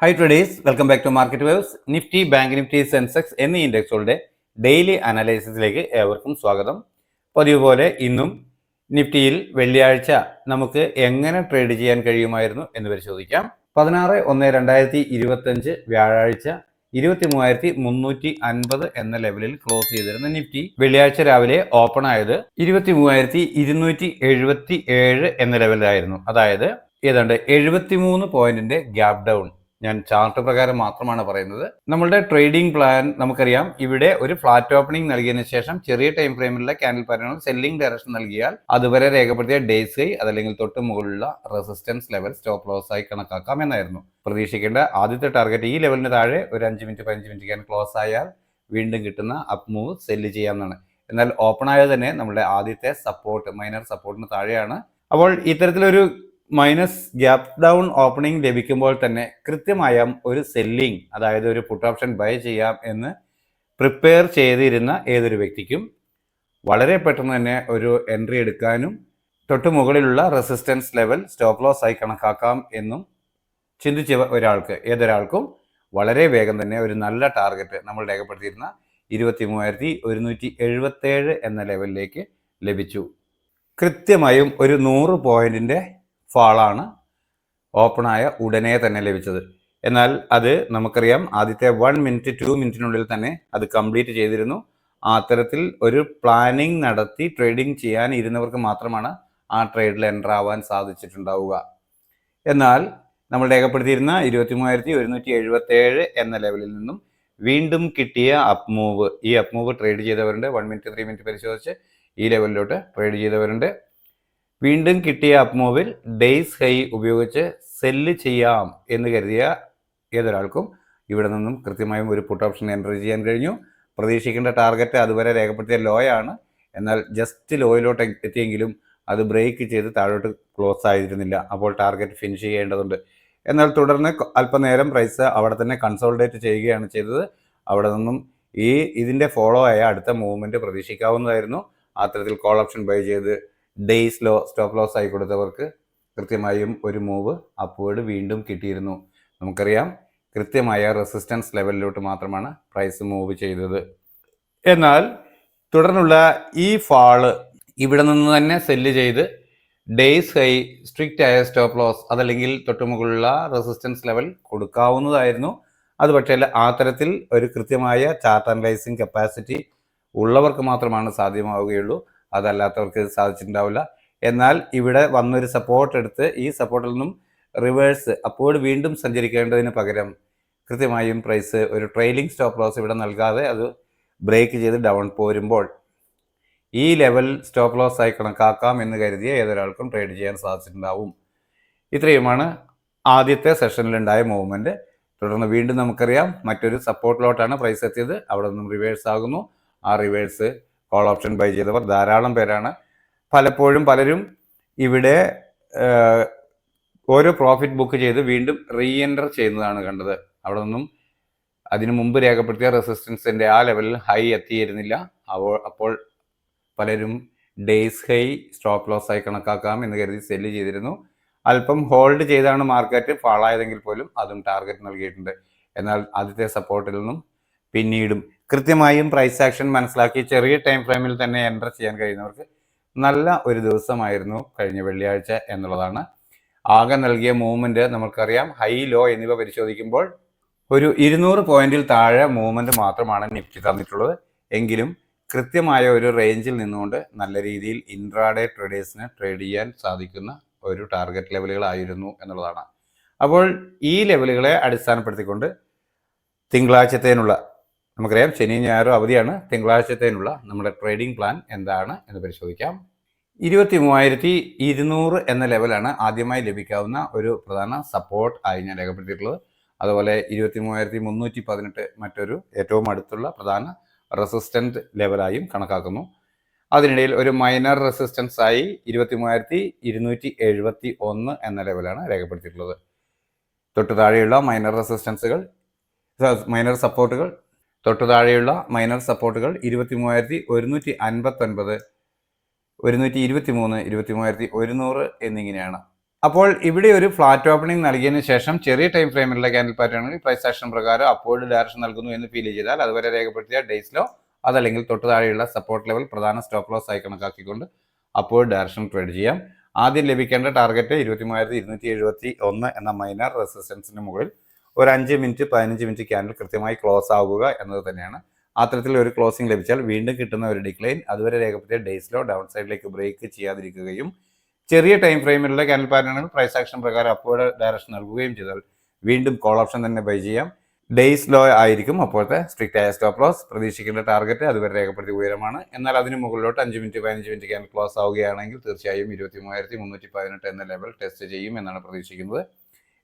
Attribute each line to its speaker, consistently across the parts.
Speaker 1: High traders, welcome back to market waves. Nifty, bank Nifty, Sensex എന്നീ ഇൻഡെക്സുകളുടെ daily അനാലിസിസിലേക്ക് ഏവർക്കും സ്വാഗതം. പതിവ് പോലെ ഇന്നും നിഫ്റ്റിയിൽ വെള്ളിയാഴ്ച നമുക്ക് എങ്ങനെ ട്രേഡ് ചെയ്യാൻ കഴിയുമായിരുന്നു എന്ന് പരിശോധിക്കാം. 16/1/2025 വ്യാഴാഴ്ച 23,350 എന്ന ലെവലിൽ ക്ലോസ് ചെയ്തിരുന്ന നിഫ്റ്റി വെള്ളിയാഴ്ച രാവിലെ ഓപ്പൺ ആയത് 23,277 എന്ന ലെവലിലായിരുന്നു. അതായത് ഏതാണ്ട് 73 പോയിന്റിന്റെ ഗ്യാപ് ഡൗൺ. ഞാൻ ചാർട്ട് പ്രകാരം മാത്രമാണ് പറയുന്നത്. നമ്മളുടെ ട്രേഡിംഗ് പ്ലാൻ നമുക്കറിയാം. ഇവിടെ ഒരു ഫ്ലാറ്റ് ഓപ്പണിംഗ് നൽകിയതിനു ശേഷം ചെറിയ ടൈം ഫ്രെയിമിലുള്ള ക്യാൻഡിൽ പാറ്റേണുകൾ സെല്ലിംഗ് ഡയറക്ഷൻ നൽകിയാൽ അതുവരെ രേഖപ്പെടുത്തിയ ഡേയ്സ് ഹൈ അതല്ലെങ്കിൽ തൊട്ട് മുകളിലുള്ള റെസിസ്റ്റൻസ് ലെവൽ സ്റ്റോപ്പ് ലോസ് ആയി കണക്കാക്കാം എന്നായിരുന്നു. പ്രതീക്ഷിക്കേണ്ട ആദ്യത്തെ ടാർഗറ്റ് ഈ ലെവലിന് താഴെ ഒരു 5 മിനിറ്റ് 15 മിനിറ്റ് ക്യാൻ ക്ലോസ് ആയാൽ വീണ്ടും കിട്ടുന്ന അപ്പ് മൂവ് സെല്ല് ചെയ്യാമെന്നാണ്. എന്നാൽ ഓപ്പൺ ആയത് തന്നെ നമ്മുടെ ആദ്യത്തെ സപ്പോർട്ട് മൈനർ സപ്പോർട്ടിന് താഴെയാണ്. അപ്പോൾ ഇത്തരത്തിലൊരു മൈനസ് ഗ്യാപ് ഡൗൺ ഓപ്പണിംഗ് ലഭിക്കുമ്പോൾ തന്നെ കൃത്യമായ ഒരു സെല്ലിംഗ്, അതായത് ഒരു പുട്ട് ഓപ്ഷൻ ബൈ ചെയ്യാം എന്ന് പ്രിപ്പയർ ചെയ്തിരുന്ന ഏതൊരു വ്യക്തിക്കും വളരെ പെട്ടെന്ന് തന്നെ ഒരു എൻട്രി എടുക്കാനും തൊട്ട് മുകളിലുള്ള റെസിസ്റ്റൻസ് ലെവൽ സ്റ്റോപ്പ് ലോസ് ആയി കണക്കാക്കാം എന്നും ചിന്തിച്ച ഏതൊരാൾക്കും വളരെ വേഗം തന്നെ ഒരു നല്ല ടാർഗറ്റ് നമ്മൾ രേഖപ്പെടുത്തിയിരുന്ന 23,177 എന്ന ലെവലിലേക്ക് ലഭിച്ചു. കൃത്യമായും ഒരു 100 പോയിന്റിന്റെ ഫാളാണ് ഓപ്പണായ ഉടനെ തന്നെ ലഭിച്ചത്. എന്നാൽ അത് നമുക്കറിയാം, ആദ്യത്തെ 1 മിനിറ്റ് 2 മിനിറ്റിനുള്ളിൽ തന്നെ അത് കംപ്ലീറ്റ് ചെയ്തിരുന്നു. അത്തരത്തിൽ ഒരു പ്ലാനിങ് നടത്തി ട്രേഡിംഗ് ചെയ്യാൻ ഇരുന്നവർക്ക് മാത്രമാണ് ആ ട്രേഡിൽ എൻ്റർ ആവാൻ സാധിച്ചിട്ടുണ്ടാവുക. എന്നാൽ നമ്മൾ രേഖപ്പെടുത്തിയിരുന്ന 23,177 എന്ന ലെവലിൽ നിന്നും വീണ്ടും കിട്ടിയ അപ്പ് മൂവ്, ഈ അപ്പ് മൂവ് ട്രേഡ് ചെയ്തവരുണ്ട്. 1 മിനിറ്റ് 3 മിനിറ്റ് പരിശോധിച്ച് ഈ ലെവലിലോട്ട് ട്രേഡ് ചെയ്തവരുണ്ട്. വീണ്ടും കിട്ടിയ അപ്പ് മൂവിൽ ഡേയ്സ് ഹൈ ഉപയോഗിച്ച് സെല്ല് ചെയ്യാം എന്ന് കരുതിയ ഏതൊരാൾക്കും ഇവിടെ നിന്നും കൃത്യമായും ഒരു പുട്ട് ഓപ്ഷൻ എൻ്റർ ചെയ്യാൻ കഴിഞ്ഞു. പ്രതീക്ഷിക്കേണ്ട ടാർഗറ്റ് അതുവരെ രേഖപ്പെടുത്തിയ ലോ ആണ്. എന്നാൽ ജസ്റ്റ് ലോയിലോട്ട് എത്തിയെങ്കിലും അത് ബ്രേക്ക് ചെയ്ത് താഴോട്ട് ക്ലോസ് ആയിരുന്നില്ല. അപ്പോൾ ടാർഗറ്റ് ഫിനിഷ് ചെയ്യേണ്ടതുണ്ട്. എന്നാൽ തുടർന്ന് അല്പനേരം പ്രൈസ് അവിടെ തന്നെ കൺസോളിഡേറ്റ് ചെയ്യുകയാണ് ചെയ്തത്. അവിടെ നിന്നും ഇതിൻ്റെ ഫോളോ ആയ അടുത്ത മൂവ്മെൻറ്റ് പ്രതീക്ഷിക്കാവുന്നതായിരുന്നു. അത്തരത്തിൽ കോൾ ഓപ്ഷൻ ബൈ ചെയ്ത് ഡേയ്സ് ലോ സ്റ്റോപ്പ് ലോസ് ആയി കൊടുത്തവർക്ക് കൃത്യമായും ഒരു മൂവ് അപ്വേർഡ് വീണ്ടും കിട്ടിയിരുന്നു. നമുക്കറിയാം, കൃത്യമായ റെസിസ്റ്റൻസ് ലെവലിലോട്ട് മാത്രമാണ് പ്രൈസ് മൂവ് ചെയ്തത്. എന്നാൽ തുടർന്നുള്ള ഈ ഫാള് ഇവിടെ നിന്ന് തന്നെ സെല്ല് ചെയ്ത് ഡേയ്സ് ഹൈ സ്ട്രിക്റ്റ് ആയ സ്റ്റോപ്പ് ലോസ് അതല്ലെങ്കിൽ തൊട്ടുമുകളിലുള്ള റെസിസ്റ്റൻസ് ലെവൽ കൊടുക്കാവുന്നതായിരുന്നു. അത് പക്ഷേ അത്തരത്തിൽ ഒരു കൃത്യമായ ചാർട്ട് അനലൈസിങ് കപ്പാസിറ്റി ഉള്ളവർക്ക് മാത്രമാണ് സാധ്യമാവുകയുള്ളൂ. അതല്ലാത്തവർക്ക് സാധിച്ചിട്ടുണ്ടാവില്ല. എന്നാൽ ഇവിടെ വന്നൊരു സപ്പോർട്ട് എടുത്ത് ഈ സപ്പോർട്ടിൽ നിന്നും റിവേഴ്സ് അപ്പോഴ് വീണ്ടും സഞ്ചരിക്കേണ്ടതിന് പകരം കൃത്യമായും പ്രൈസ് ഒരു ട്രെയിലിംഗ് സ്റ്റോപ്പ് ലോസ് ഇവിടെ നൽകാതെ അത് ബ്രേക്ക് ചെയ്ത് ഡൗൺ പോരുമ്പോൾ ഈ ലെവൽ സ്റ്റോപ്പ് ലോസ് ആയി കണക്കാക്കാം എന്ന് കരുതിയ ഏതൊരാൾക്കും ട്രേഡ് ചെയ്യാൻ സാധിച്ചിട്ടുണ്ടാവും. ഇത്രയുമാണ് ആദ്യത്തെ സെഷനിലുണ്ടായ മൂവ്മെൻറ്റ്. തുടർന്ന് വീണ്ടും നമുക്കറിയാം മറ്റൊരു സപ്പോർട്ടിലോട്ടാണ് പ്രൈസ് എത്തിയത്. അവിടെ നിന്നും റിവേഴ്സ് ആകുന്നു. ആ റിവേഴ്സ് കോൾ ഓപ്ഷൻ ബൈ ചെയ്തവർ ധാരാളം പേരാണ്. പലരും ഇവിടെ ഓരോ പ്രോഫിറ്റ് ബുക്ക് ചെയ്ത് വീണ്ടും റീ എൻ്റർ ചെയ്യുന്നതാണ് കണ്ടത്. അവിടെ നിന്നും അതിനു മുമ്പ് രേഖപ്പെടുത്തിയ റെസിസ്റ്റൻസിൻ്റെ ആ ലെവലിൽ ഹൈ എത്തിയിരുന്നില്ല. അപ്പോൾ പലരും ഡേയ്സ് ഹൈ സ്റ്റോപ്പ് ലോസ് ആയി കണക്കാക്കാം എന്ന് കരുതി സെല്ല് ചെയ്തിരുന്നു. അല്പം ഹോൾഡ് ചെയ്താണ് മാർക്കറ്റ് ഫാളായതെങ്കിൽ പോലും അതും ടാർഗറ്റ് നൽകിയിട്ടുണ്ട്. എന്നാൽ ആദ്യത്തെ സപ്പോർട്ടിൽ നിന്നും പിന്നീടും കൃത്യമായും പ്രൈസ് ആക്ഷൻ മനസ്സിലാക്കി ചെറിയ ടൈം ഫ്രെയിമിൽ തന്നെ എൻ്റർ ചെയ്യാൻ കഴിയുന്നവർക്ക് നല്ല ഒരു ദിവസമായിരുന്നു കഴിഞ്ഞ വെള്ളിയാഴ്ച എന്നുള്ളതാണ്. ആകെ നൽകിയ മൂവ്മെൻറ്റ് നമുക്കറിയാം. ഹൈ ലോ എന്നിവ പരിശോധിക്കുമ്പോൾ ഒരു 200 പോയിന്റിൽ താഴെ മൂവ്മെൻറ്റ് മാത്രമാണ് നിഫ്റ്റി തന്നിട്ടുള്ളത്. എങ്കിലും കൃത്യമായ ഒരു റേഞ്ചിൽ നിന്നുകൊണ്ട് നല്ല രീതിയിൽ ഇൻട്രാഡേ ട്രേഡേഴ്സിന് ട്രേഡ് ചെയ്യാൻ സാധിക്കുന്ന ഒരു ടാർഗറ്റ് ലെവലുകളായിരുന്നു എന്നുള്ളതാണ്. അപ്പോൾ ഈ ലെവലുകളെ അടിസ്ഥാനപ്പെടുത്തിക്കൊണ്ട് തിങ്കളാഴ്ചത്തേനുള്ള, നമുക്കറിയാം ശനി ഞായറും അവധിയാണ്, തിങ്കളാഴ്ചത്തേനുള്ള നമ്മുടെ ട്രേഡിംഗ് പ്ലാൻ എന്താണ് എന്ന് പരിശോധിക്കാം. 23,200 എന്ന ലെവലാണ് ആദ്യമായി ലഭിക്കാവുന്ന ഒരു പ്രധാന സപ്പോർട്ട് ആയി ഞാൻ രേഖപ്പെടുത്തിയിട്ടുള്ളത്. അതുപോലെ 23,318 മറ്റൊരു ഏറ്റവും അടുത്തുള്ള പ്രധാന റെസിസ്റ്റൻറ്റ് ലെവലായും കണക്കാക്കുന്നു. അതിനിടയിൽ ഒരു മൈനർ റെസിസ്റ്റൻസ് ആയി 23,271 എന്ന ലെവലാണ് രേഖപ്പെടുത്തിയിട്ടുള്ളത്. തൊട്ടു താഴെയുള്ള മൈനർ സപ്പോർട്ടുകൾ 23,159, 123, 23,100 എന്നിങ്ങനെയാണ്. അപ്പോൾ ഇവിടെ ഒരു ഫ്ലാറ്റ് ഓപ്പണിംഗ് നൽകിയതിന് ശേഷം ചെറിയ ടൈം ഫ്രെയിമിലുള്ള ക്യാൻഡിൽ പാറ്റേണുകൾ പ്രൈസ് ആക്ഷൻ പ്രകാരം അപ്വേർഡ് ഡയറക്ഷൻ നൽകുന്നു എന്ന് ഫീൽ ചെയ്താൽ അതുവരെ രേഖപ്പെടുത്തിയ ഡേയ്സിലോ അതല്ലെങ്കിൽ തൊട്ട് താഴെയുള്ള സപ്പോർട്ട് ലെവൽ പ്രധാന സ്റ്റോപ്പ് ലോസ് ആയി കണക്കാക്കിക്കൊണ്ട് അപ്വേർഡ് ഡയറക്ഷൻ ട്രേഡ് ചെയ്യാം. ആദ്യം ലഭിക്കേണ്ട ടാർഗറ്റ് 23,271 എന്ന മൈനർ റെസിസ്റ്റൻസിന് മുകളിൽ ഒരു 5 മിനിറ്റ് 15 മിനിറ്റ് ക്യാൻഡിൽ കൃത്യമായി ക്ലോസ് ആവുക എന്നത് തന്നെയാണ്. അത്തരത്തിൽ ഒരു ക്ലോസിംഗ് ലഭിച്ചാൽ വീണ്ടും കിട്ടുന്ന ഒരു ഡിക്ലൈൻ അതുവരെ രേഖപ്പെടുത്തിയ ഡേയ്സിലോ ഡൗൺ സൈഡിലേക്ക് ബ്രേക്ക് ചെയ്യാതിരിക്കുകയും ചെറിയ ടൈം ഫ്രെയിമിലുള്ള ക്യാൻഡിൽ പാറ്റേണുകൾ പ്രൈസ് ആക്ഷൻ പ്രകാരം അപ്വേർഡ് ഡയറക്ഷൻ നൽകുകയും ചെയ്താൽ വീണ്ടും കോൾ ഓപ്ഷൻ തന്നെ ബൈ ചെയ്യാം. ഡേയ്സ് ലോ ആയിരിക്കും അപ്പോഴത്തെ സ്ട്രിക്റ്റ് ആയ സ്റ്റോപ്പ് ലോസ്. പ്രതീക്ഷിക്കേണ്ട ടാർഗറ്റ് അതുവരെ രേഖപ്പെടുത്തിയ ഉയരമാണ്. എന്നാൽ അതിന് മുകളിലോട്ട് 5 മിനിറ്റ് 15 മിനിറ്റ് ക്യാൻഡിൽ ക്ലോസ് ആവുകയാണെങ്കിൽ തീർച്ചയായും 23,318 എന്ന ലെവൽ ടെസ്റ്റ് ചെയ്യും എന്നാണ് പ്രതീക്ഷിക്കുന്നത്.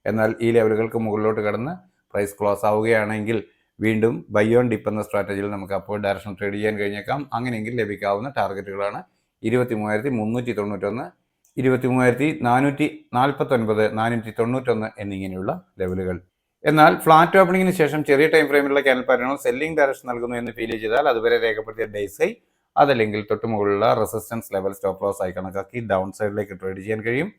Speaker 1: എന്നാൽ ഈ ലെവലുകൾക്ക് മുകളിലോട്ട് കടന്ന് പ്രൈസ് ക്ലോസ് ആവുകയാണെങ്കിൽ വീണ്ടും ബൈ ഓൺ ഡിപ്പ് എന്ന സ്ട്രാറ്റജിയിൽ നമുക്ക് അപ്വേർഡ് ഡയറക്ഷൻ ട്രേഡ് ചെയ്യാൻ കഴിഞ്ഞേക്കാം. അങ്ങനെയെങ്കിൽ ലഭിക്കാവുന്ന ടാർഗറ്റുകളാണ് 23,391, 23,449, 491 എന്നിങ്ങനെയുള്ള ലെവലുകൾ. എന്നാൽ ഫ്ലാറ്റ് ഓപ്പണിംഗിന് ശേഷം ചെറിയ ടൈം ഫ്രെയിമിലുള്ള ക്യാൻഡിൽ പാറ്റേണുകൾ സെല്ലിംഗ് ഡയറക്ഷൻ നൽകുന്നു എന്ന് ഫീൽ ചെയ്താൽ അതുവരെ രേഖപ്പെടുത്തിയ ഡേയ്സ് ഹൈ അതല്ലെങ്കിൽ തൊട്ടുമുകളിലുള്ള റെസിസ്റ്റൻസ് ലെവൽ സ്റ്റോപ്പ് ലോസ് ആയി കണക്കാക്കി ഡൗൺ സൈഡിലേക്ക് ട്രേഡ് ചെയ്യാൻ കഴിയും.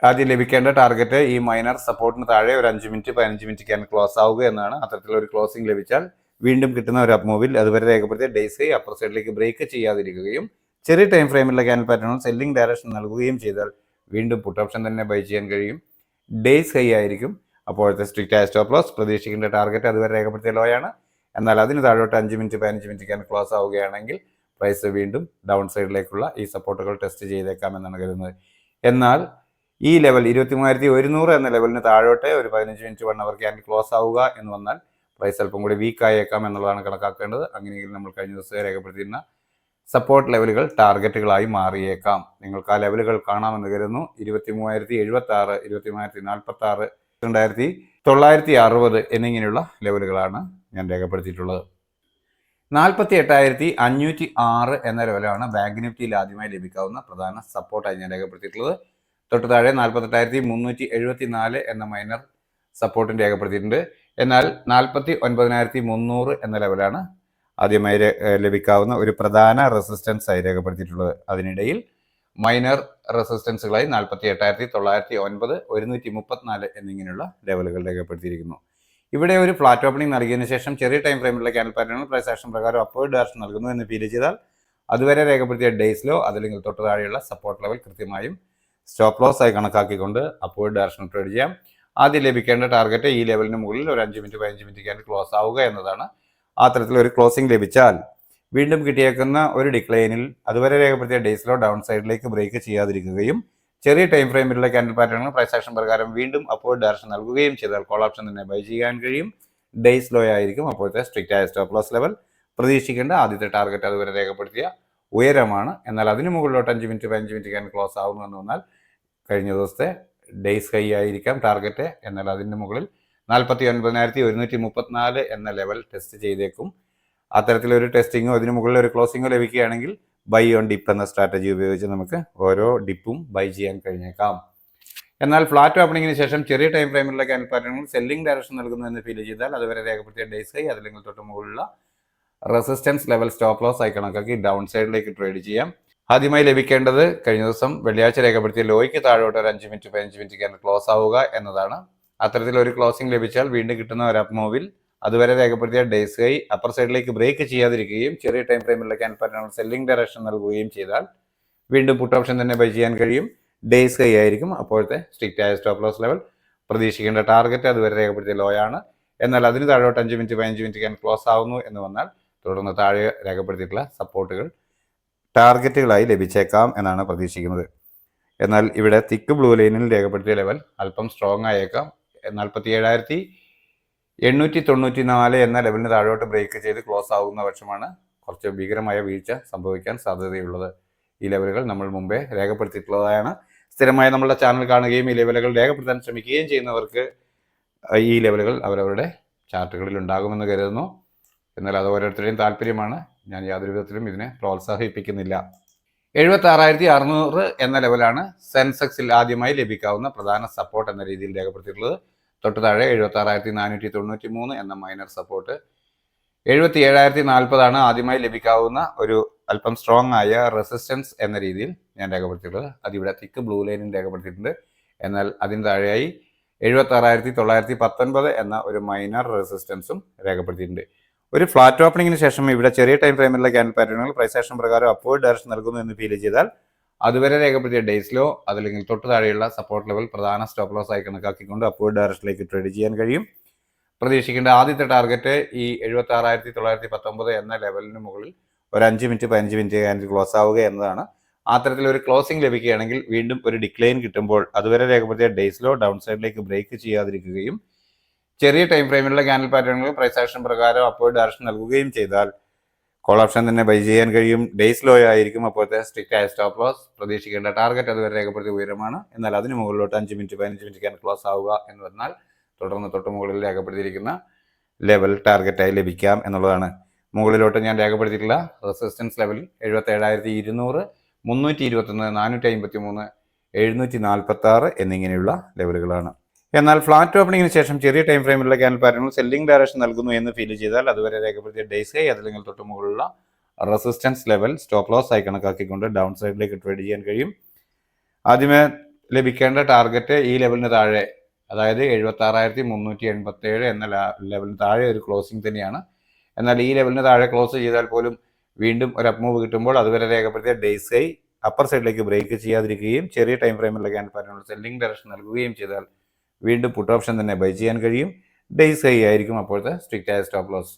Speaker 1: ആദ്യം ലഭിക്കേണ്ട ടാർഗറ്റ് ഈ മൈനർ സപ്പോർട്ടിന് താഴെ ഒരു 5 മിനിറ്റ് 15 മിനിറ്റ് ക്യാൻഡിൽ ക്ലോസ് ആവുക എന്നാണ്. അത്തരത്തിലൊരു ക്ലോസിംഗ് ലഭിച്ചാൽ വീണ്ടും കിട്ടുന്ന ഒരു അപ്പ് മൂവിൽ അതുവരെ രേഖപ്പെടുത്തിയ ഡേയ്സ് ഹൈ അപ്പർ സൈഡിലേക്ക് ബ്രേക്ക് ചെയ്യാതിരിക്കുകയും ചെറിയ ടൈം ഫ്രെയിമിലുള്ള ക്യാൻഡിൽ പാറ്റേണുകൾ സെല്ലിംഗ് ഡയറക്ഷൻ നൽകുകയും ചെയ്താൽ വീണ്ടും പുട്ട് ഓപ്ഷൻ തന്നെ ബൈ ചെയ്യാൻ കഴിയും. ഡേയ്സ് ഹൈ ആയിരിക്കും അപ്പോഴത്തെ സ്ട്രിക്റ്റ് ആയ സ്റ്റോപ്പ് ലോസ്. പ്രതീക്ഷിക്കേണ്ട ടാർഗറ്റ് അതുവരെ രേഖപ്പെടുത്തിയ ലോ ആണ്. എന്നാൽ അതിന് താഴോട്ട് 5 മിനിറ്റ് 15 മിനിറ്റ് ക്യാൻഡിൽ ക്ലോസ് ആവുകയാണെങ്കിൽ പ്രൈസ് വീണ്ടും ഡൗൺ സൈഡിലേക്കുള്ള ഈ സപ്പോർട്ടുകൾ ടെസ്റ്റ് ചെയ്തേക്കാം എന്നാണ് കരുതുന്നത്. എന്നാൽ ഈ ലെവൽ 23,100 എന്ന ലെവലിന് താഴോട്ട് ഒരു 15 മിനിറ്റ് 1 അവർ ക്യാൻഡിൽ ക്ലോസ് ആവുക എന്ന് വന്നാൽ പ്രൈസ് അല്പം കൂടി വീക്ക് ആയേക്കാം എന്നുള്ളതാണ് കണക്കാക്കേണ്ടത്. അങ്ങനെയെങ്കിൽ നമ്മൾ കഴിഞ്ഞ ദിവസം രേഖപ്പെടുത്തിയിരുന്ന സപ്പോർട്ട് ലെവലുകൾ ടാർഗറ്റുകളായി മാറിയേക്കാം. നിങ്ങൾക്ക് ആ ലെവലുകൾ കാണാമെന്ന് കരുതുന്നു. 23,076, 23,046, 2,960 എന്നിങ്ങനെയുള്ള ലെവലുകളാണ് ഞാൻ രേഖപ്പെടുത്തിയിട്ടുള്ളത്. 48,506 എന്ന ലെവലാണ് ബാങ്ക് നിഫ്റ്റിയിൽ ആദ്യമായി ലഭിക്കാവുന്ന പ്രധാന സപ്പോർട്ടായി ഞാൻ രേഖപ്പെടുത്തിയിട്ടുള്ളത്. തൊട്ട് താഴെ 48,374 എന്ന മൈനർ സപ്പോർട്ടും രേഖപ്പെടുത്തിയിട്ടുണ്ട്. എന്നാൽ 49,300 എന്ന ലെവലാണ് ആദ്യമായി ലഭിക്കാവുന്ന ഒരു പ്രധാന റെസിസ്റ്റൻസ് ആയി രേഖപ്പെടുത്തിയിട്ടുള്ളത്. അതിനിടയിൽ മൈനർ റെസിസ്റ്റൻസുകളായി 48,909, 134 എന്നിങ്ങനെയുള്ള ലെവലുകൾ രേഖപ്പെടുത്തിയിരിക്കുന്നു. ഇവിടെ ഒരു ഫ്ലാറ്റ് ഓപ്പണിംഗ് നൽകിയതിനു ശേഷം ചെറിയ ടൈം ഫ്രെയിമിലുള്ള ക്യാൻഡിൽ പാറ്റേണുകൾ പ്രൈസ് ആക്ഷൻ പ്രകാരം അപ്വേർഡ് ഡയറക്ഷൻ നൽകുന്നു എന്ന് ഫീൽ ചെയ്താൽ അതുവരെ രേഖപ്പെടുത്തിയ ഡേയ്സിലോ അതല്ലെങ്കിൽ തൊട്ട് താഴെയുള്ള സപ്പോർട്ട് ലെവൽ കൃത്യമായും സ്റ്റോപ്പ് ലോസ് ആയി കണക്കാക്കിക്കൊണ്ട് അപ്വേർഡ് ഡയറക്ഷൻ ട്രേഡ് ചെയ്യാം. ആദ്യം ലഭിക്കേണ്ട ടാർഗറ്റ് ഈ ലെവലിന് മുകളിൽ ഒരു 5 മിനിറ്റ് 15 മിനിറ്റ് ക്യാൻഡിൽ ക്ലോസ് ആവുക എന്നതാണ്. ആ തരത്തിലൊരു ക്ലോസിംഗ് ലഭിച്ചാൽ വീണ്ടും കിട്ടിയേക്കുന്ന ഒരു ഡിക്ലൈനിൽ അതുവരെ രേഖപ്പെടുത്തിയ ഡേയ്സിലോ ഡൗൺ സൈഡിലേക്ക് ബ്രേക്ക് ചെയ്യാതിരിക്കുകയും ചെറിയ ടൈം ഫ്രെയിമിലുള്ള ക്യാൻഡിൽ പാറ്റേണുകൾ പ്രൈസ് ആക്ഷൻ പ്രകാരം വീണ്ടും അപ്വേർഡ് ഡയറക്ഷൻ നൽകുകയും ചെയ്താൽ കോൾ ഓപ്ഷൻ തന്നെ ബൈ ചെയ്യാൻ കഴിയും. ഡേയ്സ് ലോ ആയിരിക്കും അപ്പോഴത്തെ സ്ട്രിക്റ്റ് ആയ സ്റ്റോപ്പ് ലോസ് ലെവൽ. പ്രതീക്ഷിക്കേണ്ട ആദ്യത്തെ ടാർഗറ്റ് അതുവരെ രേഖപ്പെടുത്തിയ ഉയരമാണ്. എന്നാൽ അതിന് മുകളിലോട്ട് 5 മിനിറ്റ് 15 മിനിറ്റ് ക്യാൻഡിൽ ക്ലോസ് ആവുമെന്ന് വന്നാൽ കഴിഞ്ഞ ദിവസത്തെ ഡേയ്സ് ഹൈ ആയിരിക്കാം ടാർഗറ്റ്. എന്നാൽ അതിന് മുകളിൽ 49,134 എന്ന ലെവൽ ടെസ്റ്റ് ചെയ്തേക്കും. അത്തരത്തിലൊരു ടെസ്റ്റിങ്ങോ അതിന് മുകളിൽ ഒരു ക്ലോസിങ്ങോ ലഭിക്കുകയാണെങ്കിൽ ബൈ ഓൺ ഡിപ്പ് എന്ന സ്ട്രാറ്റജി ഉപയോഗിച്ച് നമുക്ക് ഓരോ ഡിപ്പും ബൈ ചെയ്യാൻ കഴിഞ്ഞേക്കാം. എന്നാൽ ഫ്ലാറ്റ് ഓപ്പണിംഗിന് ശേഷം ചെറിയ ടൈം ഫ്രെയിമിലുള്ള ക്യാൻഡിൽ പാറ്റേണുകൾ സെല്ലിംഗ് ഡയറക്ഷൻ നൽകുന്നു എന്ന് ഫീൽ ചെയ്താൽ അതുവരെ രേഖപ്പെടുത്തിയ ഡേയ്സ് ഹൈ അതല്ലെങ്കിൽ തൊട്ട് മുകളിലുള്ള റെസിസ്റ്റൻസ് ലെവൽ സ്റ്റോപ്പ് ലോസ് ആയി കണക്കാക്കി ഡൗൺ സൈഡിലേക്ക് ട്രേഡ് ചെയ്യാം. ആദ്യമായി ലഭിക്കേണ്ടത് കഴിഞ്ഞ ദിവസം വെള്ളിയാഴ്ച രേഖപ്പെടുത്തിയ ലോയ്ക്ക് താഴോട്ട് ഒരു 5 മിനിറ്റ് 15 മിനിറ്റ് ക്യാൻഡിൽ ക്ലോസ് ആവുക എന്നതാണ്. അത്തരത്തിലൊരു ക്ലോസിംഗ് ലഭിച്ചാൽ വീണ്ടും കിട്ടുന്ന ഒരു അപ്പ് മൂവിൽ അതുവരെ രേഖപ്പെടുത്തിയ ഡേയ്സ് ഹൈ അപ്പർ സൈഡിലേക്ക് ബ്രേക്ക് ചെയ്യാതിരിക്കുകയും ചെറിയ ടൈം ഫ്രെയിമിലുള്ള ക്യാൻഡിൽ പാറ്റേണുകൾ സെല്ലിംഗ് ഡയറക്ഷൻ നൽകുകയും ചെയ്താൽ വീണ്ടും പുട്ട് ഓപ്ഷൻ തന്നെ ബൈ ചെയ്യാൻ കഴിയും. ഡേയ്സ് ഹൈ ആയിരിക്കും അപ്പോഴത്തെ സ്ട്രിക്റ്റ് ആയ സ്റ്റോപ്പ് ലോസ് ലെവൽ. പ്രതീക്ഷിക്കേണ്ട ടാർഗറ്റ് അതുവരെ രേഖപ്പെടുത്തിയ ലോ ആണ്. എന്നാൽ അതിന് താഴോട്ട് 5 മിനിറ്റ് 15 മിനിറ്റ് ക്യാൻഡിൽ ക്ലോസ് ആവുന്നു എന്ന് വന്നാൽ തുടർന്ന് താഴെ രേഖപ്പെടുത്തിയിട്ടുള്ള സപ്പോർട്ടുകൾ ടാർഗറ്റുകളായി ലഭിച്ചേക്കാം എന്നാണ് പ്രതീക്ഷിക്കുന്നത്. എന്നാൽ ഇവിടെ തിക്ക് ബ്ലൂ ലൈനിൽ രേഖപ്പെടുത്തിയ ലെവൽ അല്പം സ്ട്രോങ് ആയേക്കാം. 47,894 എന്ന ലെവലിന് താഴോട്ട് ബ്രേക്ക് ചെയ്ത് ക്ലോസ് ആകുന്ന പക്ഷമാണ് കുറച്ച് ഭീകരമായ വീഴ്ച സംഭവിക്കാൻ സാധ്യതയുള്ളത്. ഈ ലെവലുകൾ നമ്മൾ മുമ്പേ രേഖപ്പെടുത്തിയിട്ടുള്ളതാണ്. സ്ഥിരമായി നമ്മളുടെ ചാനൽ കാണുകയും ഈ ലെവലുകൾ രേഖപ്പെടുത്താൻ ശ്രമിക്കുകയും ചെയ്യുന്നവർക്ക് ഈ ലെവലുകൾ അവരവരുടെ ചാർട്ടുകളിൽ ഉണ്ടാകുമെന്ന് കരുതുന്നു. എന്നാൽ അത് ഓരോരുത്തരുടെയും താല്പര്യമാണ്. ഞാൻ യാതൊരു വിധത്തിലും ഇതിനെ പ്രോത്സാഹിപ്പിക്കുന്നില്ല. 76,600 എന്ന ലെവലാണ് സെൻസെക്സിൽ ആദ്യമായി ലഭിക്കാവുന്ന പ്രധാന സപ്പോർട്ട് എന്ന രീതിയിൽ രേഖപ്പെടുത്തിയിട്ടുള്ളത്. തൊട്ട് താഴെ 76,493 എന്ന മൈനർ സപ്പോർട്ട്. 77,040 ആദ്യമായി ലഭിക്കാവുന്ന ഒരു അല്പം സ്ട്രോങ് ആയ റെസിസ്റ്റൻസ് എന്ന രീതിയിൽ ഞാൻ രേഖപ്പെടുത്തിയിട്ടുള്ളത്. അതിവിടെ തിക്ക് ബ്ലൂ ലൈനിൽ രേഖപ്പെടുത്തിയിട്ടുണ്ട്. എന്നാൽ അതിന് താഴെയായി 76,919 എന്ന ഒരു മൈനർ റെസിസ്റ്റൻസും രേഖപ്പെടുത്തിയിട്ടുണ്ട്. ഒരു ഫ്ലാറ്റ് ഓപ്പണിങ്ങിന് ശേഷം ഇവിടെ ചെറിയ ടൈം ഫ്രെയിമിലുള്ള ക്യാൻഡിൽ പാറ്റേണുകൾ പ്രൈസ് ആക്ഷൻ പ്രകാരം അപ്വേർഡ് ഡയറക്ഷൻ നൽകുന്നു എന്ന് ഫീൽ ചെയ്താൽ അതുവരെ രേഖപ്പെടുത്തിയ ഡേയ്സിലോ അതല്ലെങ്കിൽ തൊട്ട് താഴെയുള്ള സപ്പോർട്ട് ലെവൽ പ്രധാന സ്റ്റോപ്പ് ലോസ് ആയി കണക്കാക്കിക്കൊണ്ട് അപ്വേർഡ് ഡയറക്ഷനിലേക്ക് ട്രേഡ് ചെയ്യാൻ കഴിയും. പ്രതീക്ഷിക്കേണ്ട ആദ്യത്തെ ടാർഗറ്റ് ഈ 76,919 എന്ന ലെവലിന് മുകളിൽ ഒരു 5 മിനിറ്റ് 15 മിനിറ്റ് ക്യാൻഡിൽ ക്ലോസ് ആവുക എന്നതാണ്. അത്തരത്തിൽ ഒരു ക്ലോസിംഗ് ലഭിക്കുകയാണെങ്കിൽ വീണ്ടും ഒരു ഡിക്ലൈൻ കിട്ടുമ്പോൾ അതുവരെ രേഖപ്പെടുത്തിയ ഡേയ്സിലോ ഡൗൺ സൈഡിലേക്ക് ബ്രേക്ക് ചെയ്യാതിരിക്കുകയും ചെറിയ ടൈം ഫ്രെയിമിലുള്ള ക്യാൻഡിൽ പാറ്റേണുകൾ പ്രൈസ് ആക്ഷൻ പ്രകാരം അപ്വേർഡ് ഡയറക്ഷൻ നൽകുകയും ചെയ്താൽ കോൾ ഓപ്ഷൻ തന്നെ ബൈ ചെയ്യാൻ കഴിയും. ഡേയ്സ് ലോ ആയിരിക്കും അപ്പോഴത്തെ സ്ട്രിക്റ്റ് ആയ സ്റ്റോപ്പ് ലോസ്. പ്രതീക്ഷിക്കേണ്ട ടാർഗറ്റ് അതുവരെ രേഖപ്പെടുത്തിയ ഉയരമാണ്. എന്നാൽ അതിന് മുകളിലോട്ട് 5 മിനിറ്റ് 15 മിനിറ്റ് ക്യാൻഡിൽ ക്ലോസ് ആവുക എന്ന് പറഞ്ഞാൽ തുടർന്ന് തൊട്ട് മുകളിൽ രേഖപ്പെടുത്തിയിരിക്കുന്ന ലെവൽ ടാർഗറ്റായി ലഭിക്കാം എന്നുള്ളതാണ്. മുകളിലോട്ട് ഞാൻ രേഖപ്പെടുത്തിയിട്ടുള്ള റെസിസ്റ്റൻസ് ലെവൽ 77,200, 321, 453, 746 എന്നിങ്ങനെയുള്ള ലെവലുകളാണ്. എന്നാൽ ഫ്ലാറ്റ് ഓപ്പണിങ്ങിന് ശേഷം ചെറിയ ടൈം ഫ്രെയിമിലുള്ള ക്യാൻഡിൽ പാറ്റേണുകൾ സെല്ലിംഗ് ഡയറക്ഷൻ നൽകുന്നു എന്ന് ഫീൽ ചെയ്താൽ അതുവരെ രേഖപ്പെടുത്തിയ ഡേയ്സ് ഹൈ അതല്ലെങ്കിൽ തൊട്ട് മുകളിലുള്ള റെസിസ്റ്റൻസ് ലെവൽ സ്റ്റോപ്പ് ലോസ് ആയി കണക്കാക്കിക്കൊണ്ട് ഡൗൺ സൈഡിലേക്ക് ട്രേഡ് ചെയ്യാൻ കഴിയും. ആദ്യമേ ലഭിക്കേണ്ട ടാർഗറ്റ് ഈ ലെവലിന് താഴെ, അതായത് 76,387 എന്ന ലെവലിന് താഴെ ഒരു ക്ലോസിംഗ് തന്നെയാണ്. എന്നാൽ ഈ ലെവലിന് താഴെ ക്ലോസ് ചെയ്താൽ പോലും വീണ്ടും ഒരു അപ്പ് മൂവ് കിട്ടുമ്പോൾ അതുവരെ രേഖപ്പെടുത്തിയ ഡേയ്സ് ഹൈ അപ്പർ സൈഡിലേക്ക് ബ്രേക്ക് ചെയ്യാതിരിക്കുകയും ചെറിയ ടൈം ഫ്രെയിമിലുള്ള ക്യാൻഡിൽ പാറ്റേണുകൾ സെല്ലിംഗ് ഡയറക്ഷൻ നൽകുകയും ചെയ്താൽ വീണ്ടും പുട്ട് ഓപ്ഷൻ തന്നെ ബൈ ചെയ്യാൻ കഴിയും. ഡേയ്സ് ഹൈ ആയിരിക്കും അപ്പോഴത്തെ സ്ട്രിക്റ്റ് ആയ സ്റ്റോപ്പ് ലോസ്.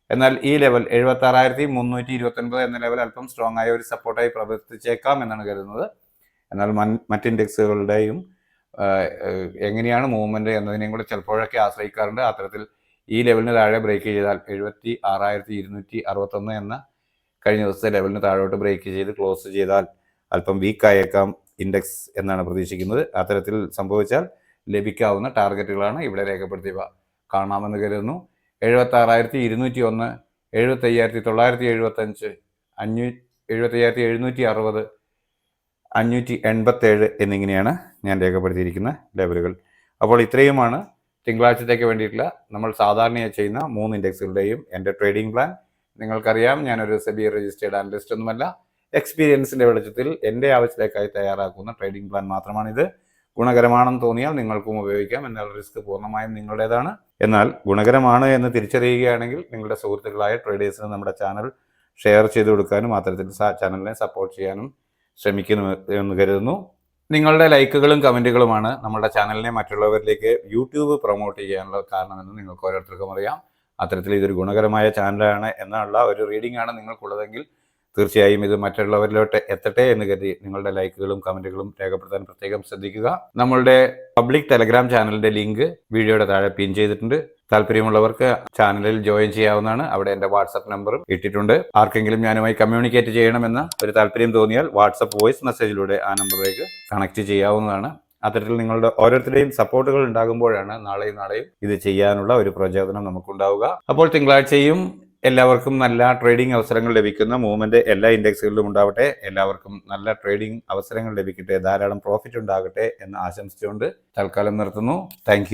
Speaker 1: എന്നാൽ ഈ ലെവൽ 76,329 എന്ന ലെവൽ അല്പം സ്ട്രോങ് ആയ ഒരു സപ്പോർട്ടായി പ്രവർത്തിച്ചേക്കാം എന്നാണ് കരുതുന്നത്. എന്നാൽ മറ്റ് ഇൻഡെക്സുകളുടെയും എങ്ങനെയാണ് മൂവ്മെന്റ് എന്നതിനെയും കൂടെ ചിലപ്പോഴൊക്കെ ആശ്രയിക്കാറുണ്ട്. അത്തരത്തിൽ ഈ ലെവലിന് താഴെ ബ്രേക്ക് ചെയ്താൽ 76,261 എന്ന കഴിഞ്ഞ ദിവസത്തെ ലെവലിന് താഴോട്ട് ബ്രേക്ക് ചെയ്ത് ക്ലോസ് ചെയ്താൽ അല്പം വീക്ക് ആയേക്കാം ഇൻഡെക്സ് എന്നാണ് പ്രതീക്ഷിക്കുന്നത്. അത്തരത്തിൽ സംഭവിച്ചാൽ ലഭിക്കാവുന്ന ടാർഗറ്റുകളാണ് ഇവിടെ രേഖപ്പെടുത്തിയവ. കാണാമെന്ന് കരുതുന്നു. 76,201, 75,975, 75,760, 587 എന്നിങ്ങനെയാണ് ഞാൻ രേഖപ്പെടുത്തിയിരിക്കുന്ന ലെവലുകൾ. അപ്പോൾ ഇത്രയുമാണ് തിങ്കളാഴ്ചത്തേക്ക് വേണ്ടിയിട്ടുള്ള നമ്മൾ സാധാരണയായി ചെയ്യുന്ന 3 ഇൻഡെക്സുകളുടെയും എൻ്റെ ട്രേഡിംഗ് പ്ലാൻ. നിങ്ങൾക്കറിയാം, ഞാനൊരു സെബി രജിസ്റ്റേർഡ് അനലിസ്റ്റ് ഒന്നുമല്ല. എക്സ്പീരിയൻസിൻ്റെ വെളിച്ചത്തിൽ എൻ്റെ ആവശ്യത്തിലേക്കായി തയ്യാറാക്കുന്ന ട്രേഡിംഗ് പ്ലാൻ മാത്രമാണിത്. ഗുണകരമാണെന്ന് തോന്നിയാൽ നിങ്ങൾക്കും ഉപയോഗിക്കാം. എന്നാൽ റിസ്ക് പൂർണ്ണമായും നിങ്ങളുടേതാണ്. എന്നാൽ ഗുണകരമാണ് എന്ന് തിരിച്ചറിയുകയാണെങ്കിൽ നിങ്ങളുടെ സുഹൃത്തുക്കളായ ട്രേഡേഴ്സിന് നമ്മുടെ ചാനൽ ഷെയർ ചെയ്ത് കൊടുക്കാനും അത്തരത്തിൽ ചാനലിനെ സപ്പോർട്ട് ചെയ്യാനും ശ്രമിക്കുന്നു എന്ന് കരുതുന്നു. നിങ്ങളുടെ ലൈക്കുകളും കമൻറ്റുകളുമാണ് നമ്മുടെ ചാനലിനെ മറ്റുള്ളവരിലേക്ക് യൂട്യൂബ് പ്രൊമോട്ട് ചെയ്യാനുള്ള കാരണമെന്ന് നിങ്ങൾക്ക് ഓരോരുത്തർക്കും അറിയാം. അത്തരത്തിൽ ഇതൊരു ഗുണകരമായ ചാനലാണ് എന്നുള്ള ഒരു റീഡിംഗ് ആണ് നിങ്ങൾക്കുള്ളതെങ്കിൽ തീർച്ചയായും ഇത് മറ്റുള്ളവരിലോട്ട് എത്തട്ടെ എന്ന് കരുതി നിങ്ങളുടെ ലൈക്കുകളും കമൻറ്റുകളും രേഖപ്പെടുത്താൻ പ്രത്യേകം ശ്രദ്ധിക്കുക. നമ്മളുടെ പബ്ലിക് ടെലഗ്രാം ചാനലിൻ്റെ ലിങ്ക് വീഡിയോയുടെ താഴെ പിൻ ചെയ്തിട്ടുണ്ട്. താല്പര്യമുള്ളവർക്ക് ചാനലിൽ ജോയിൻ ചെയ്യാവുന്നതാണ്. അവിടെ എൻ്റെ വാട്സപ്പ് നമ്പറും ഇട്ടിട്ടുണ്ട്. ആർക്കെങ്കിലും ഞാനുമായി കമ്മ്യൂണിക്കേറ്റ് ചെയ്യണമെന്ന ഒരു താല്പര്യം തോന്നിയാൽ വാട്സപ്പ് വോയിസ് മെസ്സേജിലൂടെ ആ നമ്പറിലേക്ക് കണക്ട് ചെയ്യാവുന്നതാണ്. അത്തരത്തിൽ നിങ്ങളുടെ ഓരോരുത്തരുടെയും സപ്പോർട്ടുകൾ ഉണ്ടാകുമ്പോഴാണ് നാളെയും ഇത് ചെയ്യാനുള്ള ഒരു പ്രചോദനം നമുക്കുണ്ടാവുക. അപ്പോൾ തിങ്കളാഴ്ചയും എല്ലാവർക്കും നല്ല ട്രേഡിംഗ് അവസരങ്ങൾ ലഭിക്കുന്ന മൂവ്മെന്റ് എല്ലാ ഇൻഡെക്സുകളിലും ഉണ്ടാവട്ടെ. എല്ലാവർക്കും നല്ല ട്രേഡിംഗ് അവസരങ്ങൾ ലഭിക്കട്ടെ, ധാരാളം പ്രോഫിറ്റ് ഉണ്ടാകട്ടെ എന്ന് ആശംസിച്ചുകൊണ്ട് തൽക്കാലം നിർത്തുന്നു. താങ്ക്